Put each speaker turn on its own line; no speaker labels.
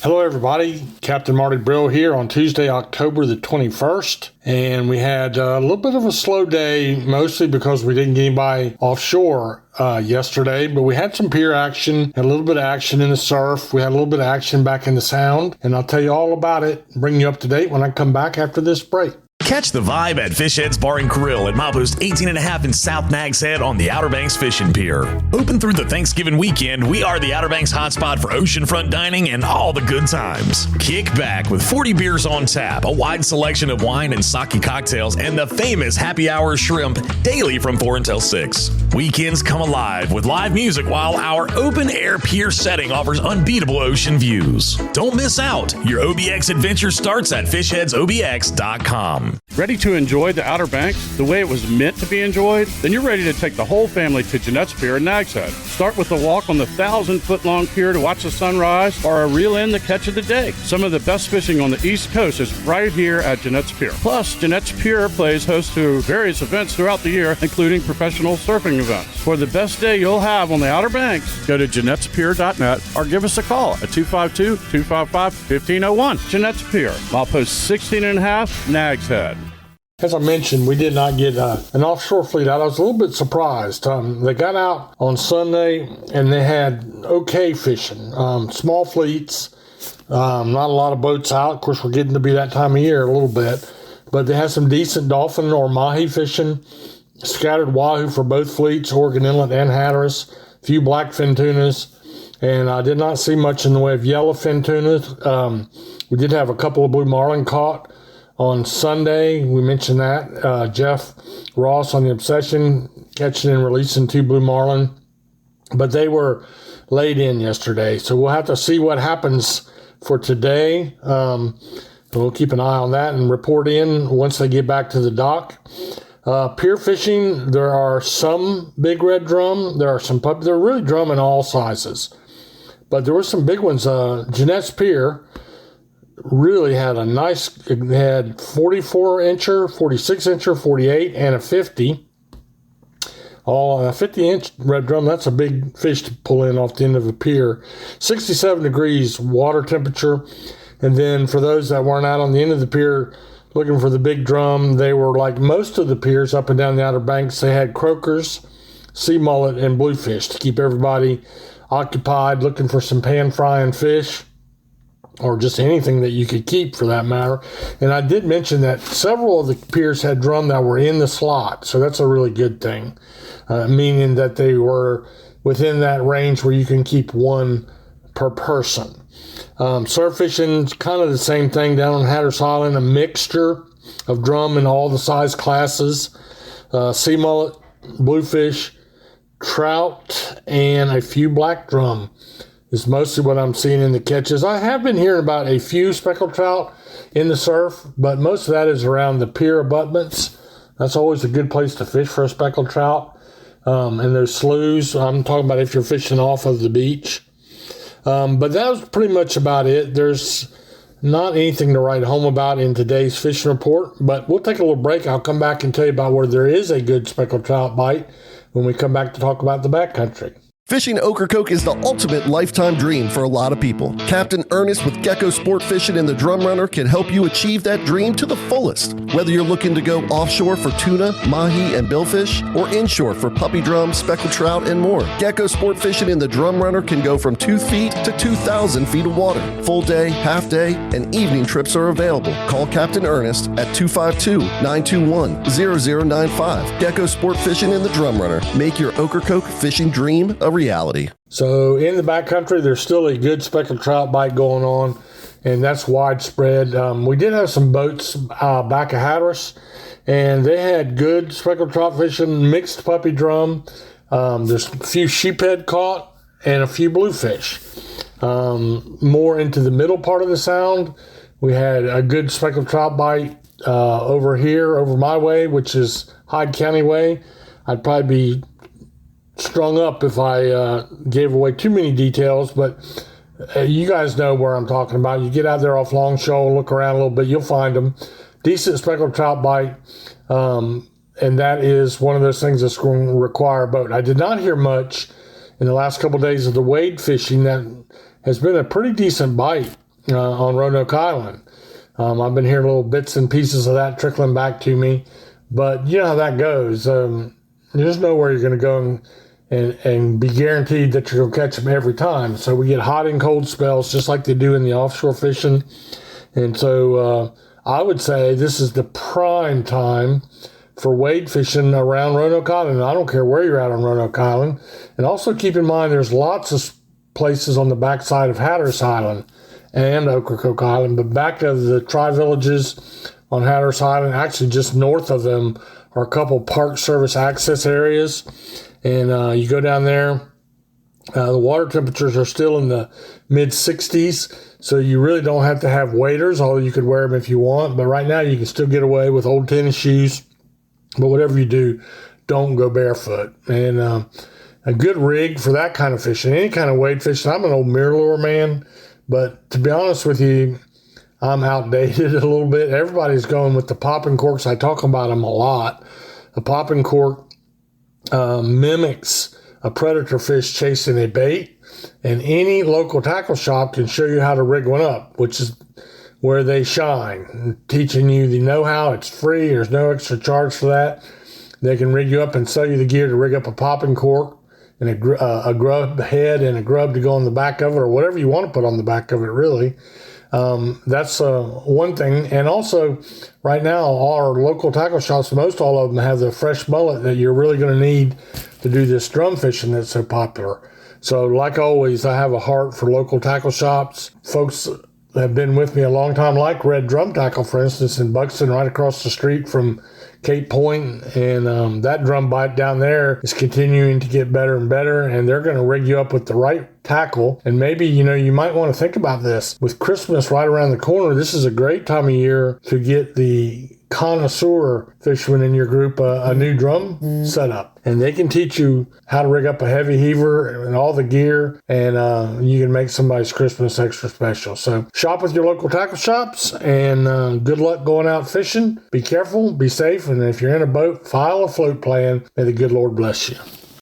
Hello everybody, Captain Marty Brill here on Tuesday, October the 21st, and we had a little bit of a slow day, mostly because we didn't get anybody offshore yesterday, but we had some pier action, had a little bit of action in the surf, we had a little bit of action back in the sound, and I'll tell you all about it, bring you up to date when I come back after this break.
Catch the vibe at Fish Head's Bar and Grill at milepost 18.5 in South Nags Head on the Outer Banks Fishing Pier. Open through the Thanksgiving weekend, we are the Outer Banks hotspot for oceanfront dining and all the good times. Kick back with 40 beers on tap, a wide selection of wine and sake cocktails, and the famous happy hour shrimp daily from 4 until 6. Weekends come alive with live music while our open-air pier setting offers unbeatable ocean views. Don't miss out. Your OBX adventure starts at fishheadsobx.com.
Ready to enjoy the Outer Banks the way it was meant to be enjoyed? Then you're ready to take the whole family to Jeanette's Pier in Nags Head. Start with a walk on the 1,000-foot-long pier to watch the sunrise or a reel in the catch of the day. Some of the best fishing on the East Coast is right here at Jeanette's Pier. Plus, Jeanette's Pier plays host to various events throughout the year, including professional surfing events. For the best day you'll have on the Outer Banks, go to Jeanette'sPier.net or give us a call at 252-255-1501. Jeanette's Pier, milepost 16.5, Nags Head.
As I mentioned, we did not get an offshore fleet out. I was a little bit surprised. They got out on Sunday and they had okay fishing, small fleets, not a lot of boats out. Of course, we're getting to be that time of year a little bit, but they had some decent dolphin or mahi fishing, scattered wahoo for both fleets, Oregon Inlet and Hatteras, a few blackfin tunas, and I did not see much in the way of yellowfin tunas. We did have a couple of blue marlin caught on Sunday. We mentioned that. Jeff Ross on the Obsession catching and releasing 2 blue marlin, but they were laid in yesterday. So we'll have to see what happens for today. We'll keep an eye on that and report in once they get back to the dock. Pier fishing, there are some big red drum. There are some puppies. They're really drum in all sizes. But there were some big ones. Jeanette's Pier really had a nice, it had 44-incher, 46-incher, 48, and a 50. All a 50-inch red drum, that's a big fish to pull in off the end of a pier. 67 degrees water temperature. And then for those that weren't out on the end of the pier looking for the big drum, they were like most of the piers up and down the Outer Banks. They had croakers, sea mullet, and bluefish to keep everybody occupied looking for some pan frying fish, or just anything that you could keep for that matter. And I did mention that several of the piers had drum that were in the slot, so that's a really good thing, meaning that they were within that range where you can keep one per person. Surf fishing's kind of the same thing down on Hatteras Island, a mixture of drum in all the size classes, sea mullet, bluefish, trout, and a few black drum is mostly what I'm seeing in the catches. I have been hearing about a few speckled trout in the surf, but most of that is around the pier abutments. That's always a good place to fish for a speckled trout. And those sloughs, I'm talking about if you're fishing off of the beach. But that was pretty much about it. There's not anything to write home about in today's fishing report, but we'll take a little break. I'll come back and tell you about where there is a good speckled trout bite when we come back to talk about the backcountry.
Fishing Ocracoke is the ultimate lifetime dream for a lot of people. Captain Ernest with Gecko Sport Fishing and the Drum Runner can help you achieve that dream to the fullest. Whether you're looking to go offshore for tuna, mahi, and billfish, or inshore for puppy drum, speckled trout, and more, Gecko Sport Fishing and the Drum Runner can go from 2 feet to 2,000 feet of water. Full day, half day, and evening trips are available. Call Captain Ernest at 252-921-0095. Gecko Sport Fishing and the Drum Runner. Make your Ocracoke fishing dream a reality.
So in the backcountry, there's still a good speckled trout bite going on, and that's widespread. We did have some boats back at Hatteras, and they had good speckled trout fishing, mixed puppy drum. There's a few sheephead caught and a few bluefish. More into the middle part of the sound, we had a good speckled trout bite over here, over my way, which is Hyde County way. I'd probably be strung up if I gave away too many details, but you guys know where I'm talking about. You get out there off Longshore, look around a little bit, you'll find them. Decent speckled trout bite, and that is one of those things that's going to require a boat. I did not hear much in the last couple of days of the wade fishing. That has been a pretty decent bite on Roanoke Island. I've been hearing little bits and pieces of that trickling back to me, but you know how that goes. There's nowhere you're going to go and be guaranteed that you're going to catch them every time. So we get hot and cold spells just like they do in the offshore fishing. And so I would say this is the prime time for wade fishing around Roanoke Island. I don't care where you're at on Roanoke Island. And also keep in mind there's lots of places on the backside of Hatteras Island and Ocracoke Island, but back of the tri-villages on Hatteras Island, actually just north of them, are a couple Park Service access areas. And you go down there, the water temperatures are still in the mid-60s, so you really don't have to have waders, although you could wear them if you want. But right now you can still get away with old tennis shoes. But whatever you do, don't go barefoot. And a good rig for that kind of fishing, any kind of wade fishing. I'm an old mirror man, but to be honest with you, I'm outdated a little bit. Everybody's going with the popping corks. I talk about them a lot. The popping cork mimics a predator fish chasing a bait, and any local tackle shop can show you how to rig one up, which is where they shine, teaching you the know-how. It's free. There's no extra charge for that. They can rig you up and sell you the gear to rig up a popping cork and a grub head and a grub to go on the back of it, or whatever you want to put on the back of it, really. That's one thing. And also, right now, our local tackle shops, most all of them have the fresh mullet that you're really going to need to do this drum fishing that's so popular. So, like always, I have a heart for local tackle shops. Folks that have been with me a long time, like Red Drum Tackle, for instance, in Buxton, right across the street from Cape Point, and that drum bite down there is continuing to get better and better, and they're going to rig you up with the right tackle. And maybe, you might want to think about this. With Christmas right around the corner, this is a great time of year to get the connoisseur fishermen in your group a new drum setup, and they can teach you how to rig up a heavy heaver and all the gear, and you can make somebody's Christmas extra special. So shop with your local tackle shops, and good luck going out fishing. Be careful, be safe, and if you're in a boat, file a float plan. May the good Lord bless you.